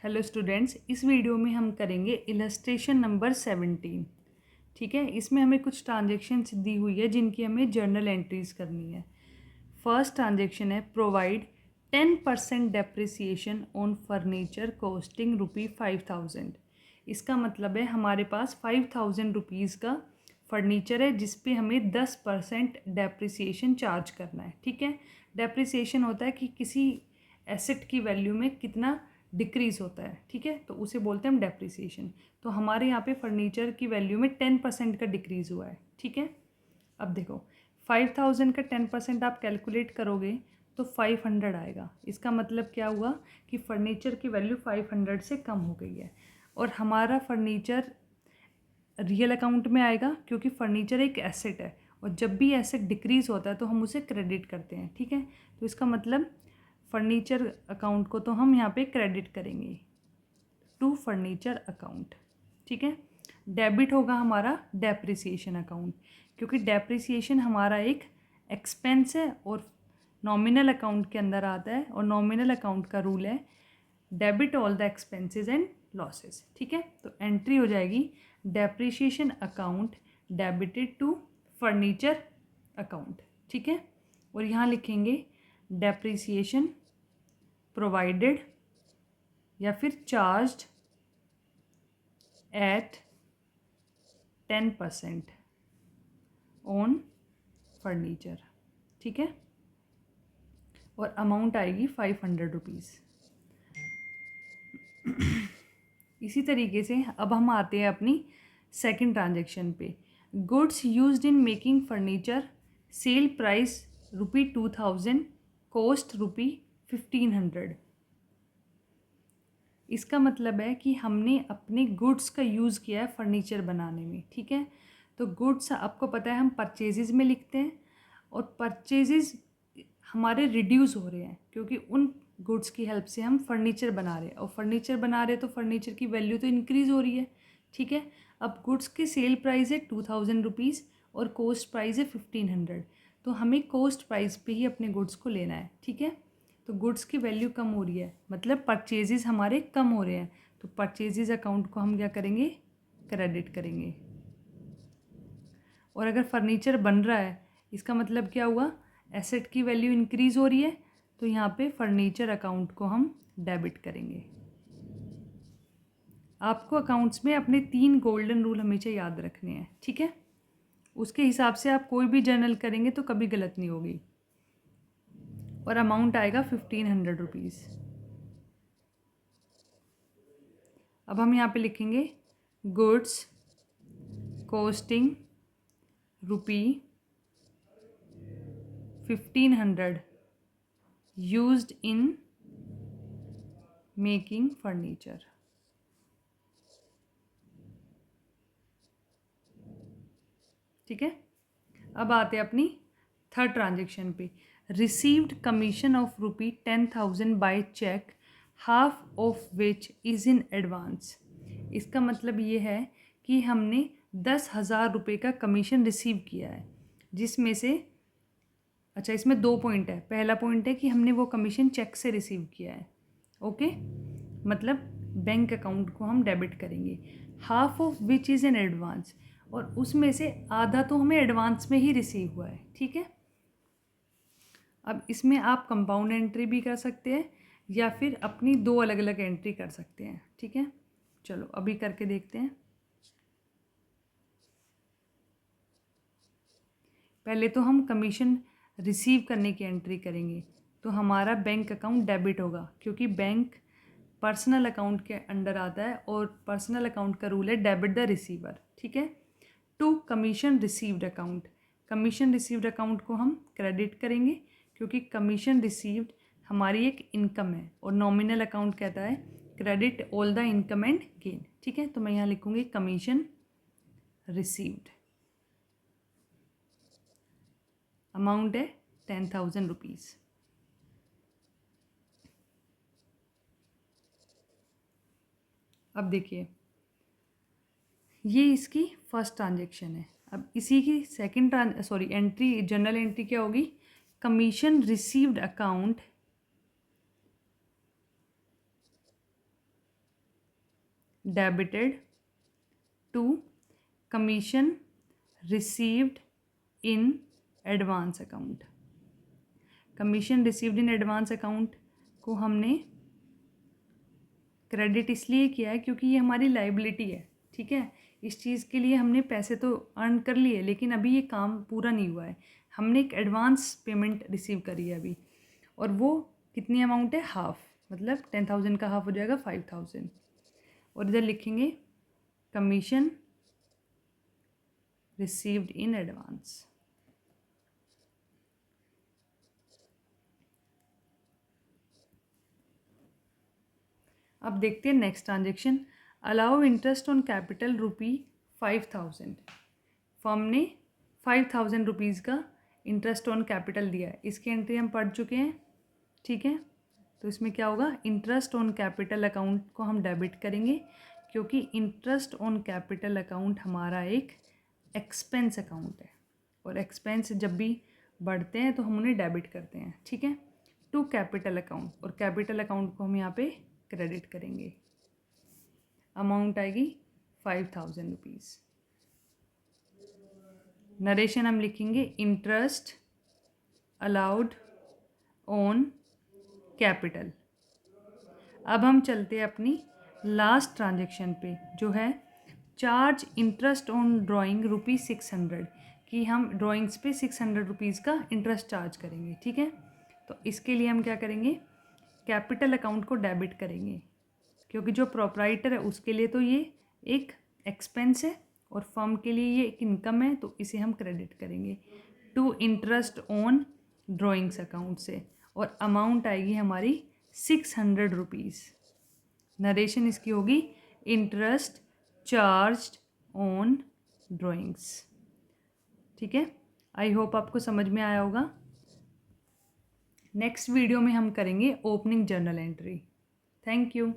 Hello students, इस video में हम करेंगे इलस्ट्रेशन नंबर 17। ठीक है, इसमें हमें कुछ ट्रांजेक्शन्स दी हुई है जिनकी हमें जर्नल एंट्रीज करनी है। फर्स्ट ट्रांजेक्शन है provide 10% depreciation on furniture costing ₹5000। इसका मतलब है हमारे पास 5000 रुपीज़ का फर्नीचर है जिस पे हमें 10% डेप्रिसिएशन चार्ज करना है। ठीक है, डेप्रिसिएशन होता है कि किसी एसेट की वैल्यू में कितना डिक्रीज़ होता है। ठीक है, तो उसे बोलते हैं हम डेप्रिसिएशन। तो हमारे यहाँ पे फर्नीचर की वैल्यू में 10% का डिक्रीज़ हुआ है। ठीक है, अब देखो 5000 का 10% आप कैलकुलेट करोगे तो 500 आएगा। इसका मतलब क्या हुआ कि फर्नीचर की वैल्यू 500 से कम हो गई है और हमारा फर्नीचर रियल अकाउंट में आएगा क्योंकि फर्नीचर एक एसेट है और जब भी एसेट डिक्रीज़ होता है तो हम उसे क्रेडिट करते हैं। ठीक है, तो इसका मतलब फर्नीचर अकाउंट को तो हम यहाँ पे क्रेडिट करेंगे टू फर्नीचर अकाउंट। ठीक है, डेबिट होगा हमारा डेप्रिसिएशन अकाउंट क्योंकि डेप्रिसिएशन हमारा एक एक्सपेंस है और नॉमिनल अकाउंट के अंदर आता है और नॉमिनल अकाउंट का रूल है debit all the expenses and losses. ठीक है, तो एंट्री हो जाएगी depreciation account debited to furniture account. ठीक है, और यहाँ लिखेंगे डेप्रिसिएशन प्रोवाइडेड या फिर चार्ज्ड एट 10% ऑन फर्नीचर। ठीक है, और अमाउंट आएगी 500 रुपीज़। इसी तरीके से अब हम आते हैं अपनी सेकंड ट्रांजेक्शन पे। Goods used in making furniture, sale price ₹2000, cost ₹1500। इसका मतलब है कि हमने अपने गुड्स का यूज़ किया है फर्नीचर बनाने में। ठीक है, तो गुड्स आपको पता है हम परचेजेस में लिखते हैं और परचेजेस हमारे रिड्यूस हो रहे हैं क्योंकि उन गुड्स की हेल्प से हम फर्नीचर बना रहे हैं और फर्नीचर बना रहे हैं तो फर्नीचर की वैल्यू तो इंक्रीज़ हो रही है। ठीक है, अब गुड्स की सेल प्राइस है 2000 रुपीज़ और कॉस्ट प्राइस है 1500, तो हमें कॉस्ट प्राइस पे ही अपने गुड्स को लेना है। ठीक है, तो गुड्स की वैल्यू कम हो रही है मतलब परचेजेस हमारे कम हो रहे हैं, तो परचेजेस अकाउंट को हम क्या करेंगे, क्रेडिट करेंगे। और अगर फर्नीचर बन रहा है इसका मतलब क्या हुआ, एसेट की वैल्यू इंक्रीज़ हो रही है, तो यहाँ पे फर्नीचर अकाउंट को हम डेबिट करेंगे। आपको अकाउंट्स में अपने 3 गोल्डन रूल हमेशा याद रखने हैं। ठीक है, उसके हिसाब से आप कोई भी जर्नल करेंगे तो कभी गलत नहीं होगी। और अमाउंट आएगा 1500 रुपीज़। अब हम यहाँ पे लिखेंगे goods costing ₹1500 used in making furniture. ठीक है, अब आते हैं अपनी थर्ड ट्रांजेक्शन पे। Received commission of ₹10,000 by cheque, half of which is in advance. इसका मतलब ये है कि हमने 10,000 रुपये का कमीशन रिसीव किया है जिसमें से, अच्छा इसमें 2 पॉइंट है। पहला पॉइंट है कि हमने वो कमीशन चेक से रिसीव किया है। ओके, मतलब बैंक अकाउंट को हम डेबिट करेंगे। Half of which is an advance, और उसमें से आधा तो हमें एडवांस में ही रिसीव हुआ है। ठीक है, अब इसमें आप कंपाउंड एंट्री भी कर सकते हैं या फिर अपनी 2 अलग अलग एंट्री कर सकते हैं। ठीक है, चलो अभी करके देखते हैं। पहले तो हम कमीशन रिसीव करने की एंट्री करेंगे, तो हमारा बैंक अकाउंट डेबिट होगा क्योंकि बैंक पर्सनल अकाउंट के अंडर आता है और पर्सनल अकाउंट का रूल है डेबिट द रिसीवर। ठीक है, to commission received account, commission received account को हम क्रेडिट करेंगे क्योंकि कमीशन रिसीव्ड हमारी एक इनकम है और नॉमिनल अकाउंट कहता है credit all the income and gain. ठीक है, तो मैं यहाँ लिखूँगी कमीशन रिसीव्ड, अमाउंट है 10,000 रुपीज़। अब देखिए ये इसकी फर्स्ट ट्रांजेक्शन है। अब इसी की सेकंड एंट्री, जर्नल एंट्री क्या होगी, commission received account debited to commission received in advance account. Commission received in advance account को हमने क्रेडिट इसलिए किया है क्योंकि ये हमारी लाइबिलिटी है, ठीक है। इस चीज़ के लिए हमने पैसे तो अर्न कर लिए, लेकिन अभी ये काम पूरा नहीं हुआ है। हमने एक एडवांस पेमेंट रिसीव करी है अभी, और वो कितनी अमाउंट है, हाफ, मतलब 10,000 का हाफ हो जाएगा 5,000। और इधर लिखेंगे कमीशन रिसीव्ड इन एडवांस। अब देखते हैं next transaction. Allow interest on capital ₹5,000। Firm ने 5,000 रुपीज़ का इंटरेस्ट ऑन कैपिटल दिया है। इसकी एंट्री हम पढ़ चुके हैं, ठीक है। तो इसमें क्या होगा, इंटरेस्ट ऑन कैपिटल अकाउंट को हम डेबिट करेंगे, क्योंकि इंटरेस्ट ऑन कैपिटल अकाउंट हमारा एक एक्सपेंस अकाउंट है, और एक्सपेंस जब भी बढ़ते हैं तो हम उन्हें डेबिट करते हैं, ठीक है, टू कैपिटल अकाउंट। और कैपिटल अकाउंट को हम यहाँ पे क्रेडिट करेंगे। अमाउंट आएगी 5,000 रुपीज़। नरेशन हम लिखेंगे इंटरेस्ट अलाउड ऑन कैपिटल। अब हम चलते हैं अपनी लास्ट ट्रांजेक्शन पे, जो है चार्ज इंटरेस्ट ऑन ड्राइंग ₹600, कि हम ड्राइंग्स पे 600 रुपीज़ का इंटरेस्ट चार्ज करेंगे, ठीक है। तो इसके लिए हम क्या करेंगे, कैपिटल अकाउंट को डेबिट करेंगे, क्योंकि जो प्रोप्राइटर है उसके लिए तो ये एक एक्सपेंस है और फर्म के लिए ये एक इनकम है, तो इसे हम क्रेडिट करेंगे to interest on drawings account से, और अमाउंट आएगी हमारी 600 रुपीज़। नरेशन इसकी होगी इंटरेस्ट चार्ज्ड ऑन ड्राइंग्स, ठीक है। आई होप आपको समझ में आया होगा। नेक्स्ट वीडियो में हम करेंगे opening journal entry. Thank you.